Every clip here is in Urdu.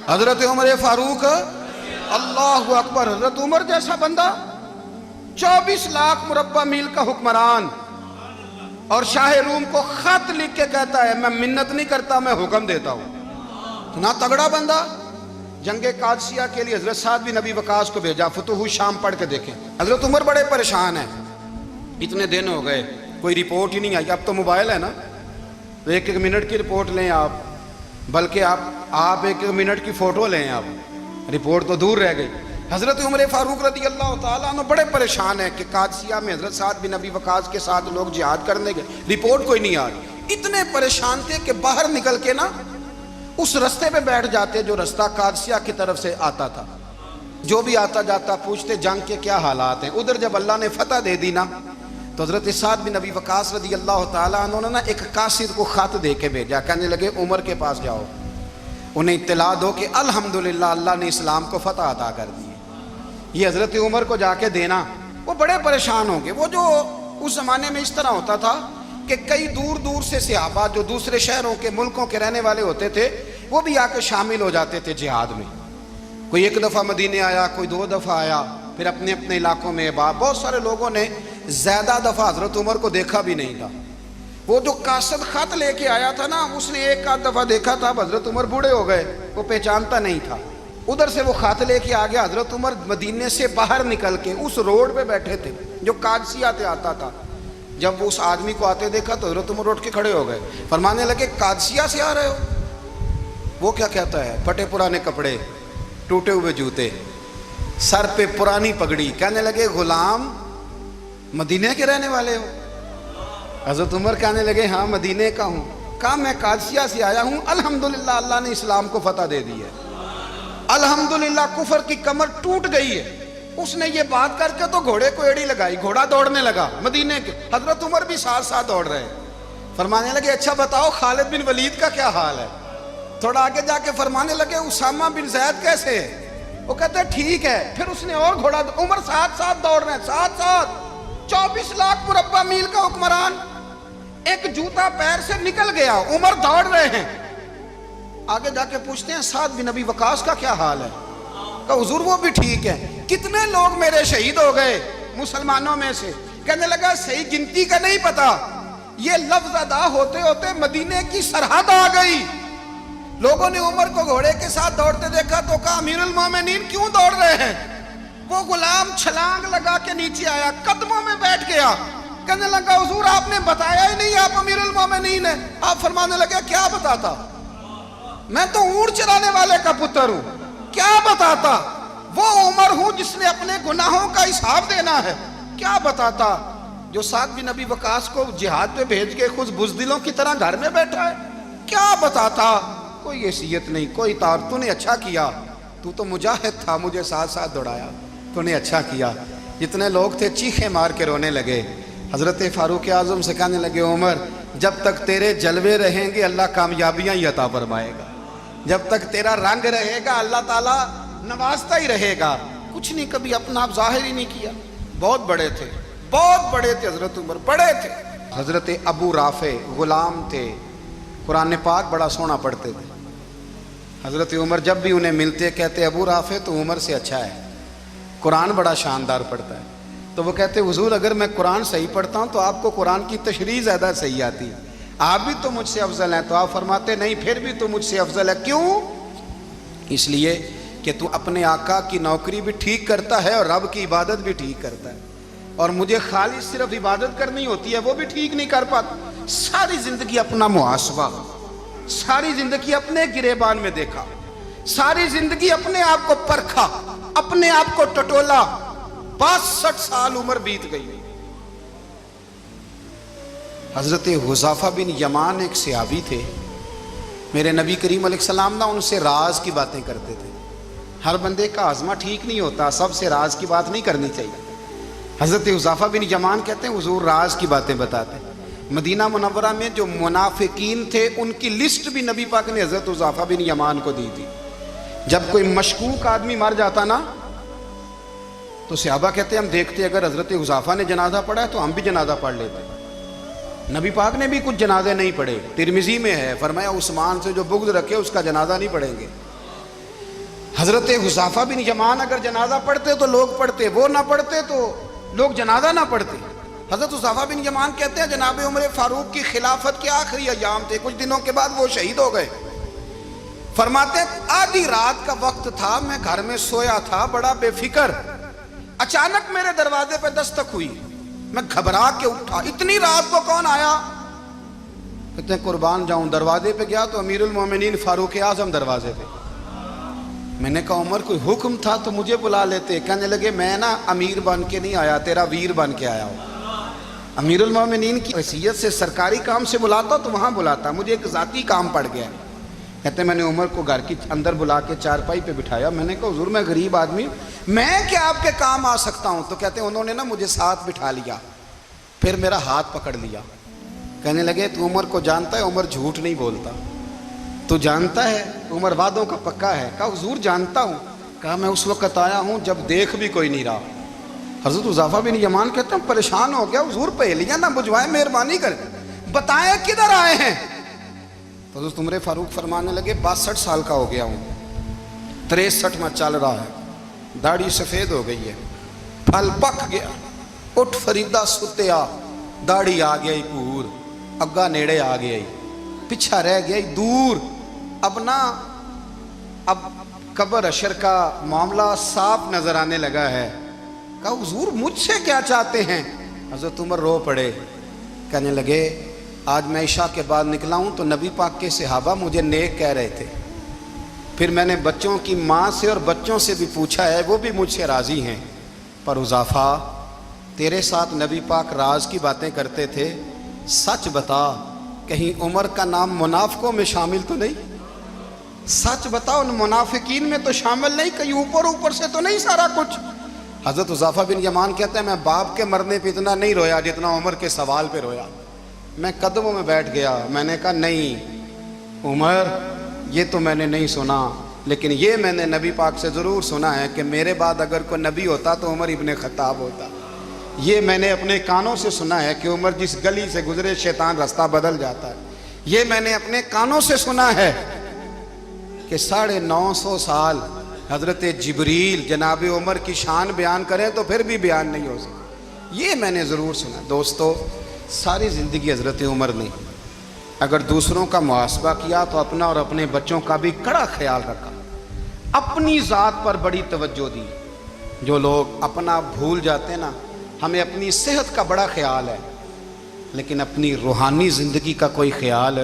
حضرت عمر فاروق اللہ اکبر، حضرت عمر جیسا بندہ 24 لاکھ مربع میل کا حکمران، اور شاہ روم کو خط لکھ کے کہتا ہے میں منت نہیں کرتا، میں حکم دیتا ہوں۔ اتنا تگڑا بندہ۔ جنگ قادسیہ کے لیے حضرت سعد بن ابی وقاص کو بھیجا، فتوح شام پڑھ کے دیکھیں۔ حضرت عمر بڑے پریشان ہیں، اتنے دن ہو گئے کوئی رپورٹ ہی نہیں آئی۔ اب تو موبائل ہے نا، تو ایک منٹ کی رپورٹ لیں آپ، بلکہ آپ ایک منٹ کی فوٹو لیں، آپ رپورٹ تو دور رہ گئی۔ حضرت عمر فاروق رضی اللہ تعالیٰ عنہ بڑے پریشان ہیں کہ قادسیہ میں حضرت سعد بن ابی وقاص کے ساتھ لوگ جہاد کرنے گئے، رپورٹ کوئی نہیں آ رہی۔ اتنے پریشان تھے کہ باہر نکل کے نا اس رستے پہ بیٹھ جاتے جو رستہ قادسیہ کی طرف سے آتا تھا، جو بھی آتا جاتا پوچھتے جنگ کے کیا حالات ہیں۔ ادھر جب اللہ نے فتح دے دی نا، تو حضرت سعد بن ابی وقاص رضی اللہ تعالیٰ عنہ نے ایک قاصد کو خط دے کے بھیجا، کہنے لگے عمر کے پاس جاؤ، انہیں اطلاع دو کہ الحمدللہ اللہ نے اسلام کو فتح عطا کر دی ہے۔ یہ حضرت عمر کو جا کے دینا، وہ بڑے پریشان ہوں گے۔ وہ جو اس زمانے میں اس طرح ہوتا تھا کہ کئی دور دور سے صحابہ جو دوسرے شہروں کے ملکوں کے رہنے والے ہوتے تھے، وہ بھی آ کے شامل ہو جاتے تھے جہاد میں۔ کوئی ایک دفعہ مدینے آیا، کوئی 2 دفعہ آیا، پھر اپنے اپنے علاقوں میں بہت سارے لوگوں نے زیادہ دفعہ حضرت عمر کو دیکھا بھی نہیں تھا۔ وہ جو قاصد خط لے کے آیا تھا نا، اس نے ایک آدھ دفعہ دیکھا تھا، حضرت عمر بوڑھے ہو گئے، وہ پہچانتا نہیں تھا۔ ادھر سے وہ خط لے کے آ گیا، حضرت عمر مدینے سے باہر نکل کے اس روڈ پہ بیٹھے تھے جو قادسیہ سے آتا تھا۔ جب وہ اس آدمی کو آتے دیکھا تو حضرت عمر اٹھ کے کھڑے ہو گئے، فرمانے لگے قادسیہ سے آ رہے ہو؟ وہ کیا کہتا ہے؟ پھٹے پرانے کپڑے، ٹوٹے ہوئے جوتے، سر پہ پرانی پگڑی، کہنے لگے غلام مدینے کے رہنے والے ہو؟ حضرت عمر کہنے لگے ہاں مدینے کا ہوں۔ کہا میں قادسیہ سے آیا ہوں، الحمدللہ اللہ نے اسلام کو فتح دے دی ہے، الحمدللہ کفر کی کمر ٹوٹ گئی ہے۔ اس نے یہ بات کر کے تو گھوڑے کو ایڑی لگائی، گھوڑا دوڑنے لگا مدینے کے، حضرت عمر بھی ساتھ ساتھ دوڑ رہے، فرمانے لگے اچھا بتاؤ خالد بن ولید کا کیا حال ہے؟ تھوڑا آگے جا کے فرمانے لگے اسامہ بن زید کیسے ہے؟ وہ کہتے ہیں ٹھیک ہے۔ پھر اس نے اور گھوڑا، عمر ساتھ ساتھ دوڑ رہے ہیں، ساتھ ساتھ 24 لاکھ مربع میل کا حکمران، ایک جوتا پیر سے نکل گیا، عمر دوڑ رہے ہیں۔ آگے جا کے پوچھتے ہیں سعد بن ابی وقاص کا کیا حال ہے؟ کہا حضور وہ بھی ٹھیک ہے۔ کتنے لوگ میرے شہید ہو گئے مسلمانوں میں سے؟ کہنے لگا صحیح گنتی کا نہیں پتا، یہ لفظ ادا ہوتے ہوتے مدینے کی سرحد آ گئی۔ لوگوں نے عمر کو گھوڑے کے ساتھ دوڑتے دیکھا تو کہا امیر المومنین کیوں دوڑ رہے ہیں؟ وہ غلام چھلانگ لگا کے نیچے آیا، قدموں میں بیٹھ گیا، کہنے لگا حضور آپ نے بتایا ہی نہیں آپ امیر المومنین ہیں۔ آپ فرمانے لگے کیا بتاتا؟ میں تو اونٹ چرانے والے کا پتر ہوں، کیا بتاتا؟ وہ عمر ہوں جس نے اپنے گناہوں کا حساب دینا ہے، کیا بتاتا؟ جو سعد بن ابی وقاص کو جہاد پہ بھیج کے خود بزدلوں کی طرح گھر میں بیٹھا ہے، کیا بتاتا؟ کوئی حیثیت نہیں، کوئی تار، تو نے اچھا کیا، تو تو مجاہد تھا، مجھے ساتھ ساتھ دوڑایا، تو نے اچھا کیا۔ جتنے لوگ تھے چیخیں مار کے رونے لگے۔ حضرت فاروق اعظم سے کہنے لگے عمر جب تک تیرے جلوے رہیں گے اللہ کامیابیاں ہی عطا فرمائے گا، جب تک تیرا رنگ رہے گا اللہ تعالیٰ نوازتا ہی رہے گا۔ کچھ نہیں کبھی اپنا آپ ظاہر ہی نہیں کیا۔ بہت بڑے تھے، بہت بڑے تھے حضرت عمر، بڑے تھے۔ حضرت ابو رافع غلام تھے، قرآن پاک بڑا سونا پڑھتے تھے۔ حضرت عمر جب بھی انہیں ملتے کہتے ابو رافع تو عمر سے اچھا ہے، قرآن بڑا شاندار پڑھتا ہے۔ تو وہ کہتے حضور اگر میں قرآن صحیح پڑھتا ہوں تو آپ کو قرآن کی تشریح زیادہ صحیح آتی ہے، آپ بھی تو مجھ سے افضل ہیں۔ تو آپ فرماتے نہیں پھر بھی تو مجھ سے افضل ہے۔ کیوں؟ اس لیے کہ تو اپنے آقا کی نوکری بھی ٹھیک کرتا ہے اور رب کی عبادت بھی ٹھیک کرتا ہے، اور مجھے خالص صرف عبادت کرنی ہوتی ہے وہ بھی ٹھیک نہیں کر پاتا۔ ساری زندگی اپنا محاسبہ، ساری زندگی اپنے گریبان میں دیکھا، ساری زندگی اپنے آپ کو پرکھا، اپنے آپ کو ٹٹولا۔ 62 سال عمر بیت گئی۔ حضرت حذیفہ بن یمان ایک صحابی تھے، میرے نبی کریم علیہ السلام نا ان سے راز کی باتیں کرتے تھے۔ ہر بندے کا ہاضمہ ٹھیک نہیں ہوتا، سب سے راز کی بات نہیں کرنی چاہیے۔ حضرت حذیفہ بن یمان کہتے ہیں حضور راز کی باتیں بتاتے ہیں۔ مدینہ منورہ میں جو منافقین تھے ان کی لسٹ بھی نبی پاک نے حضرت حذیفہ بن یمان کو دی تھی۔ جب کوئی مشکوک آدمی مر جاتا نا تو صحابہ کہتے ہیں ہم دیکھتے اگر حضرت حذیفہ نے جنازہ پڑھا ہے تو ہم بھی جنازہ پڑھ لیتے۔ نبی پاک نے بھی کچھ جنازے نہیں پڑھے، ترمذی میں ہے، فرمایا عثمان سے جو بغض رکھے اس کا جنازہ نہیں پڑھیں گے۔ حضرت حذیفہ بن یمان اگر جنازہ پڑھتے تو لوگ پڑھتے، وہ نہ پڑھتے تو لوگ جنازہ نہ پڑھتے۔ حضرت حذیفہ بن یمان کہتے ہیں جناب عمر فاروق کی خلافت کے آخری ایام تھے، کچھ دنوں کے بعد وہ شہید ہو گئے۔ فرماتے ہیں آدھی رات کا وقت تھا، میں گھر میں سویا تھا بڑا بے فکر، اچانک میرے دروازے پہ دستک ہوئی، میں گھبرا کے اٹھا، اتنی رات کو کون آیا؟ کہتے ہیں قربان جاؤں، دروازے پہ گیا تو امیر المومنین فاروق اعظم دروازے پہ۔ میں نے کہا عمر کوئی حکم تھا تو مجھے بلا لیتے۔ کہنے لگے میں نا امیر بن کے نہیں آیا، تیرا ویر بن کے آیا ہوں۔ امیر المومنین کی حیثیت سے سرکاری کام سے بلاتا تو وہاں بلاتا، مجھے ایک ذاتی کام پڑ گیا۔ کہتے ہیں میں نے عمر کو گھر کی اندر بلا کے چارپائی پہ بٹھایا، میں نے کہا حضور میں غریب آدمی ہوں، میں کیا آپ کے کام آ سکتا ہوں؟ تو کہتے ہیں انہوں نے نا مجھے ساتھ بٹھا لیا، پھر میرا ہاتھ پکڑ لیا، کہنے لگے تو عمر کو جانتا ہے؟ عمر جھوٹ نہیں بولتا، تو جانتا ہے عمر وعدوں کا پکا ہے؟ کہا حضور جانتا ہوں۔ کہا میں اس وقت آیا ہوں جب دیکھ بھی کوئی نہیں رہا۔ حضرت حذیفہ بن یمان کہتے ہیں پریشان ہو گیا، حضور پہلیاں نہ بجھوائے، مہربانی کر بتائیں کدھر آئے ہیں؟ تو حضرت عمر فاروق فرمانے لگے 62 سال کا ہو گیا ہوں، 63 میں چل رہا ہے، داڑھی سفید ہو گئی ہے، پھل پک گیا، اٹھ فریدہ ستیا، داڑھی آ گئی پور، اگا نیڑے آ گئی، پیچھا رہ گئی دور، اب قبر اشر کا معاملہ صاف نظر آنے لگا ہے۔ کہا حضور مجھ سے کیا چاہتے ہیں؟ حضرت عمر رو پڑے، کہنے لگے آج میں عشاء کے بعد نکلا ہوں تو نبی پاک کے صحابہ مجھے نیک کہہ رہے تھے، پھر میں نے بچوں کی ماں سے اور بچوں سے بھی پوچھا ہے، وہ بھی مجھ سے راضی ہیں، پر حذیفہ تیرے ساتھ نبی پاک راز کی باتیں کرتے تھے، سچ بتا کہیں عمر کا نام منافقوں میں شامل تو نہیں؟ سچ بتا ان منافقین میں تو شامل نہیں، کہیں اوپر سے تو نہیں سارا کچھ؟ حضرت حذیفہ بن یمان کہتے ہیں میں باپ کے مرنے پہ اتنا نہیں رویا جتنا عمر کے سوال پہ رویا۔ میں قدموں میں بیٹھ گیا، میں نے کہا نہیں عمر یہ تو میں نے نہیں سنا، لیکن یہ میں نے نبی پاک سے ضرور سنا ہے کہ میرے بعد اگر کوئی نبی ہوتا تو عمر ابن خطاب ہوتا۔ یہ میں نے اپنے کانوں سے سنا ہے کہ عمر جس گلی سے گزرے شیطان رستہ بدل جاتا ہے۔ یہ میں نے اپنے کانوں سے سنا ہے کہ 950 سال حضرت جبریل جناب عمر کی شان بیان کریں تو پھر بھی بیان نہیں ہو سکتا، یہ میں نے ضرور سنا۔ دوستو ساری زندگی حضرت عمر نے اگر دوسروں کا محاسبہ کیا تو اپنا اور اپنے بچوں کا بھی کڑا خیال رکھا، اپنی ذات پر بڑی توجہ دی۔ جو لوگ اپنا بھول جاتے نا، ہمیں اپنی صحت کا بڑا خیال ہے لیکن اپنی روحانی زندگی کا کوئی خیال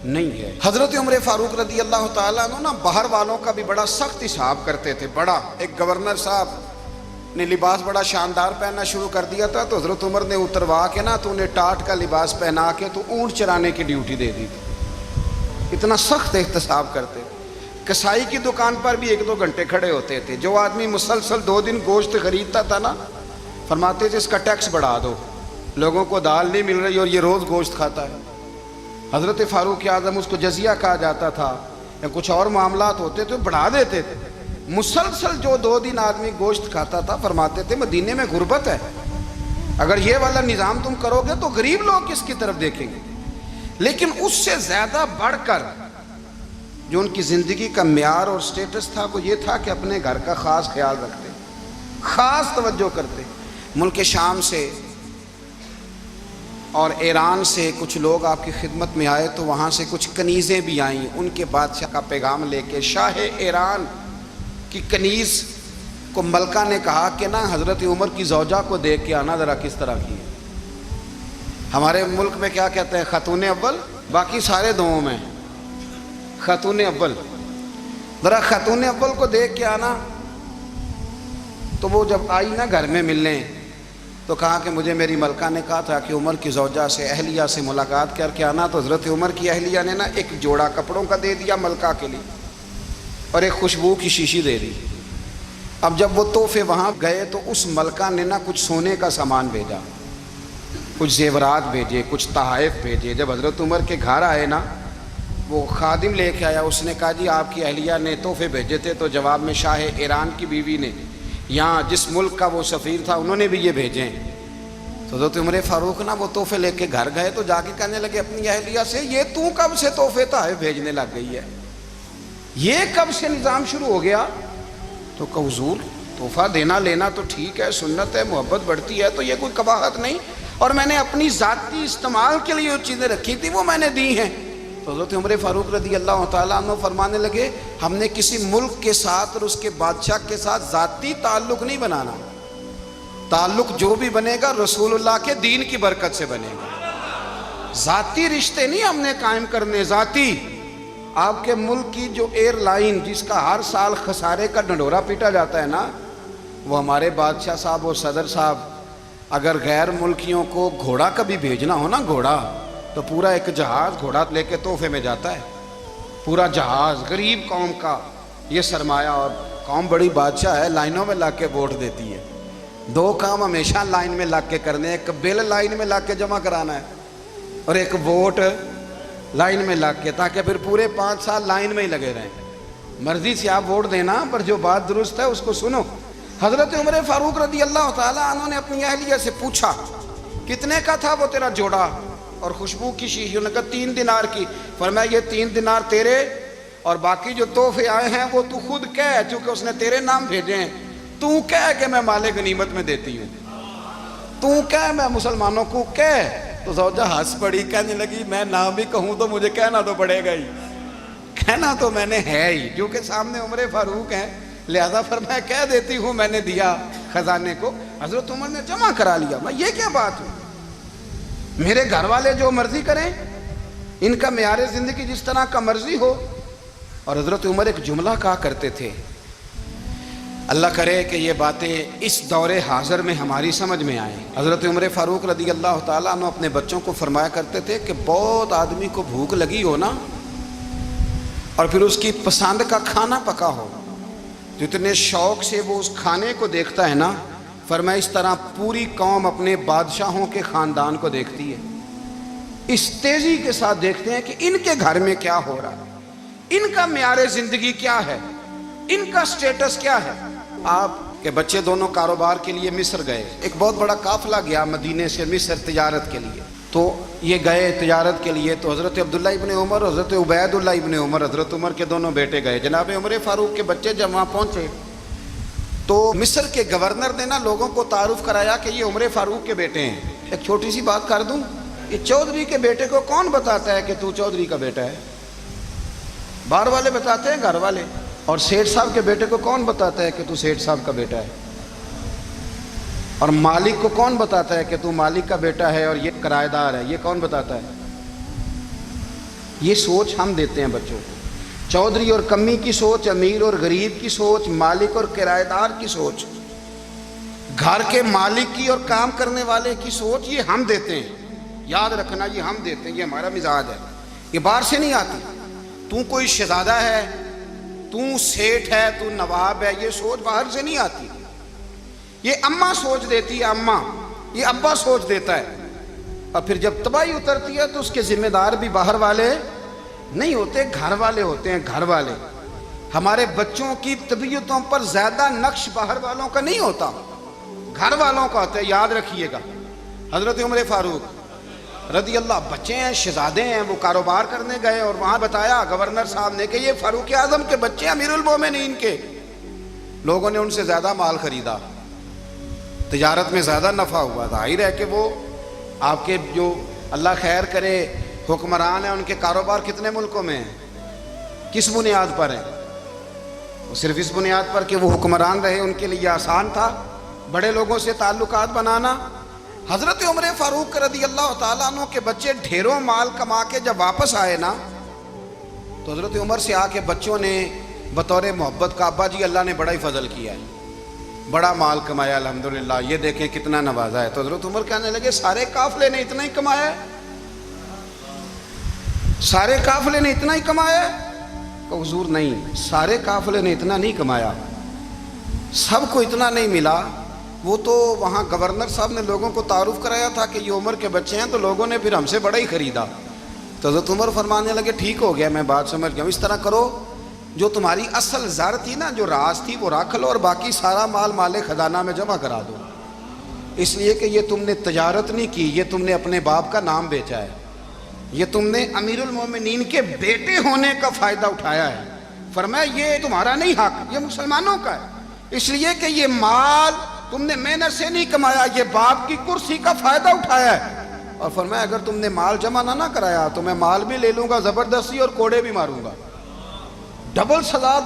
نہیں ہے۔ حضرت عمر فاروق رضی اللہ تعالیٰ عنہ نا باہر والوں کا بھی بڑا سخت حساب کرتے تھے۔ بڑا ایک گورنر صاحب نے لباس بڑا شاندار پہننا شروع کر دیا تھا تو حضرت عمر نے اتروا کے نا تو انہیں ٹاٹ کا لباس پہنا کے تو اونٹ چرانے کی ڈیوٹی دے دی تھی، اتنا سخت احتساب کرتے۔ کسائی کی دکان پر بھی 1-2 گھنٹے کھڑے ہوتے تھے، جو آدمی مسلسل 2 دن گوشت خریدتا تھا نا فرماتے تھے اس کا ٹیکس بڑھا دو، لوگوں کو دال نہیں مل رہی اور یہ روز گوشت کھاتا ہے۔ حضرت فاروق اعظم اس کو جزیہ کہا جاتا تھا، یا کچھ اور معاملات ہوتے تھے بڑھا دیتے تھے۔ مسلسل جو 2 دن آدمی گوشت کھاتا تھا فرماتے تھے مدینے میں غربت ہے، اگر یہ والا نظام تم کرو گے تو غریب لوگ کس کی طرف دیکھیں گے۔ لیکن اس سے زیادہ بڑھ کر جو ان کی زندگی کا معیار اور سٹیٹس تھا وہ یہ تھا کہ اپنے گھر کا خاص خیال رکھتے، خاص توجہ کرتے۔ ملک شام سے اور ایران سے کچھ لوگ آپ کی خدمت میں آئے تو وہاں سے کچھ کنیزیں بھی آئیں، ان کے بادشاہ کا پیغام لے کے۔ شاہ ایران کی کنیز کو ملکہ نے کہا کہ نا حضرت عمر کی زوجہ کو دیکھ کے آنا ذرا کس طرح کی ہے۔ ہمارے ملک میں کیا کہتے ہیں خاتون اول، باقی سارے دوؤں میں خاتون اول، ذرا خاتون اول کو دیکھ کے آنا۔ تو وہ جب آئی نا گھر میں ملنے تو کہا کہ مجھے میری ملکہ نے کہا تھا کہ عمر کی زوجہ سے اہلیہ سے ملاقات کر کے آنا، تو حضرت عمر کی اہلیہ نے نا ایک جوڑا کپڑوں کا دے دیا ملکہ کے لیے اور ایک خوشبو کی شیشی دے دی۔ اب جب وہ تحفے وہاں گئے تو اس ملکہ نے نا کچھ سونے کا سامان بھیجا، کچھ زیورات بھیجے، کچھ تحائف بھیجے۔ جب حضرت عمر کے گھر آئے نا وہ خادم لے کے آیا، اس نے کہا جی آپ کی اہلیہ نے تحفے بھیجے تھے، تو جواب میں شاہ ایران کی بیوی نے یہاں جس ملک کا وہ سفیر تھا انہوں نے بھی یہ بھیجے۔ تو حضرت عمر فاروق نا وہ تحفے لے کے گھر گئے تو جا کے کہنے لگے اپنی اہلیہ سے یہ تو کب سے تحفے تحائف بھیجنے لگ گئی ہے؟ یہ کب سے نظام شروع ہو گیا؟ تو کہ حضور تحفہ دینا لینا تو ٹھیک ہے، سنت ہے، محبت بڑھتی ہے، تو یہ کوئی قباحت نہیں، اور میں نے اپنی ذاتی استعمال کے لیے جو چیزیں رکھی تھی وہ میں نے دی ہیں۔ تو حضرت عمر فاروق رضی اللہ تعالیٰ عنہ فرمانے لگے ہم نے کسی ملک کے ساتھ اور اس کے بادشاہ کے ساتھ ذاتی تعلق نہیں بنانا، تعلق جو بھی بنے گا رسول اللہ کے دین کی برکت سے بنے گا، ذاتی رشتے نہیں ہم نے قائم کرنے۔ ذاتی آپ کے ملک کی جو ایئر لائن جس کا ہر سال خسارے کا ڈنڈورا پیٹا جاتا ہے نا، وہ ہمارے بادشاہ صاحب اور صدر صاحب اگر غیر ملکیوں کو گھوڑا کبھی بھیجنا ہو نا، گھوڑا، تو پورا ایک جہاز گھوڑا لے کے تحفے میں جاتا ہے، پورا جہاز غریب قوم کا یہ سرمایہ، اور قوم بڑی بادشاہ ہے، لائنوں میں لا کے ووٹ دیتی ہے، دو کام ہمیشہ لائن میں لا کے کرنے، ایک بل لائن میں لا کے جمع کرانا ہے اور ایک ووٹ لائن میں لا کے، تاکہ پھر پورے 5 سال لائن میں ہی لگے رہیں۔ مرضی سے آپ ووٹ دینا، پر جو بات درست ہے اس کو سنو۔ حضرت عمر فاروق رضی اللہ تعالیٰ عنہ نے اپنی اہلیہ سے پوچھا کتنے کا تھا وہ تیرا جوڑا اور خوشبو کی شیشی؟ انہوں نے کہا 3 دینار کی۔ فرمایا یہ 3 دینار تیرے، اور باقی جو تحفے آئے ہیں وہ تو خود کہہ، چونکہ اس نے تیرے نام بھیجے ہیں، تو کہہ کہ میں مال غنیمت میں دیتی ہوں، تو کہہ میں مسلمانوں کو کہہ۔ تو زوجہ ہنس پڑی، کہنے لگی میں نہ بھی کہوں تو مجھے کہنا تو پڑے گا ہی، کہنا تو میں نے ہے ہی، کیونکہ سامنے عمر فاروق ہیں، لہذا فرمایا کہہ دیتی ہوں میں نے دیا خزانے کو۔ حضرت عمر نے جمع کرا لیا۔ میں یہ کیا بات ہے، میرے گھر والے جو مرضی کریں، ان کا معیار زندگی جس طرح کا مرضی ہو۔ اور حضرت عمر ایک جملہ کہا کرتے تھے، اللہ کرے کہ یہ باتیں اس دور حاضر میں ہماری سمجھ میں آئیں۔ حضرت عمر فاروق رضی اللہ تعالیٰ عنہ اپنے بچوں کو فرمایا کرتے تھے کہ بہت آدمی کو بھوک لگی ہو نا، اور پھر اس کی پسند کا کھانا پکا ہو، جتنے شوق سے وہ اس کھانے کو دیکھتا ہے نا، فرمایا اس طرح پوری قوم اپنے بادشاہوں کے خاندان کو دیکھتی ہے، اس تیزی کے ساتھ دیکھتے ہیں کہ ان کے گھر میں کیا ہو رہا ہے، ان کا معیار زندگی کیا ہے، ان کا سٹیٹس کیا ہے۔ آپ کے بچے دونوں کاروبار کے لیے مصر گئے، ایک بہت بڑا قافلہ گیا مدینے سے مصر تجارت کے لیے، تو یہ گئے تجارت کے لیے، تو حضرت عبداللہ ابن عمر، حضرت عبید اللہ ابن عمر، حضرت عمر کے دونوں بیٹے گئے۔ جناب عمر فاروق کے بچے جب وہاں پہنچے تو مصر کے گورنر نے نا لوگوں کو تعارف کرایا کہ یہ عمر فاروق کے بیٹے ہیں۔ ایک چھوٹی سی بات کر دوں، یہ چودھری کے بیٹے کو کون بتاتا ہے کہ تو چودھری کا بیٹا ہے؟ باہر والے بتاتے ہیں، گھر والے۔ اور سیٹھ صاحب کے بیٹے کو کون بتاتا ہے کہ تو سیٹھ صاحب کا بیٹا ہے؟ اور مالک کو کون بتاتا ہے کہ تو مالک کا بیٹا ہے اور یہ کرایہ دار ہے؟ یہ کون بتاتا ہے؟ یہ سوچ ہم دیتے ہیں بچوں کو، چودھری اور کمی کی سوچ، امیر اور غریب کی سوچ، مالک اور کرایہ دار کی سوچ، گھر کے مالک کی اور کام کرنے والے کی سوچ، یہ ہم دیتے ہیں۔ یاد رکھنا، یہ ہم دیتے ہیں، یہ ہمارا مزاج ہے، یہ باہر سے نہیں آتی۔ تو کوئی شہزادہ ہے، تو سیٹھ ہے، تو نواب ہے، یہ سوچ باہر سے نہیں آتی، یہ اماں سوچ دیتی ہے، اماں، یہ ابا سوچ دیتا ہے، اور پھر جب تباہی اترتی ہے تو اس کے ذمہ دار بھی باہر والے نہیں ہوتے، گھر والے ہوتے ہیں، گھر والے۔ ہمارے بچوں کی طبیعتوں پر زیادہ نقش باہر والوں کا نہیں ہوتا، گھر والوں کا ہوتا ہے، یاد رکھیے گا۔ حضرت عمر فاروق رضی اللہ، بچے ہیں، شہزادے ہیں، وہ کاروبار کرنے گئے، اور وہاں بتایا گورنر صاحب نے کہ یہ فاروق اعظم کے بچے، امیر المومنین کے۔ لوگوں نے ان سے زیادہ مال خریدا، تجارت میں زیادہ نفع ہوا، ظاہر ہے کہ وہ آپ کے جو اللہ خیر کرے حکمران ہیں، ان کے کاروبار کتنے ملکوں میں ہیں، کس بنیاد پر ہیں؟ وہ صرف اس بنیاد پر کہ وہ حکمران رہے، ان کے لیے آسان تھا بڑے لوگوں سے تعلقات بنانا۔ حضرت عمر فاروق رضی اللہ تعالیٰ عنہ کے بچے ڈھیروں مال کما کے جب واپس آئے نا، تو حضرت عمر سے آ کے بچوں نے بطور محبت کا، ابا جی اللہ نے بڑا ہی فضل کیا ہے، بڑا مال کمایا الحمدللہ، یہ دیکھیں کتنا نوازا ہے۔ تو حضرت عمر کہنے لگے سارے قافلے نے اتنا ہی کمایا ہے، سارے قافلے نے اتنا ہی کمایا ہے؟ کہ حضور نہیں، سارے قافلے نے اتنا نہیں کمایا، سب کو اتنا نہیں ملا۔ وہ تو وہاں گورنر صاحب نے لوگوں کو تعارف کرایا تھا کہ یہ عمر کے بچے ہیں، تو لوگوں نے پھر ہم سے بڑا ہی خریدا۔ تو حضرت عمر فرمانے لگے ٹھیک ہو گیا، میں بات سمجھ گیا، اس طرح کرو، جو تمہاری اصل زر تھی نا، جو راز تھی، وہ رکھ لو، اور باقی سارا مال مال خزانہ میں جمع کرا دو، اس لیے کہ یہ تم نے تجارت نہیں کی، یہ تم نے اپنے باپ کا نام بیچا ہے، یہ تم نے امیر المومنین کے بیٹے ہونے کا فائدہ اٹھایا ہے، فرمایا یہ تمہارا نہیں حق، یہ مسلمانوں کا ہے، اس لیے کہ یہ مال تم نے محنت سے نہیں کمایا، یہ باپ کی کرسی کا فائدہ اٹھایا ہے۔ اور فرمایا اگر تم نے مال جمع نہ کرایا تو میں مال بھی لے لوں گا زبردستی اور کوڑے بھی ماروں گا، ڈبل سزا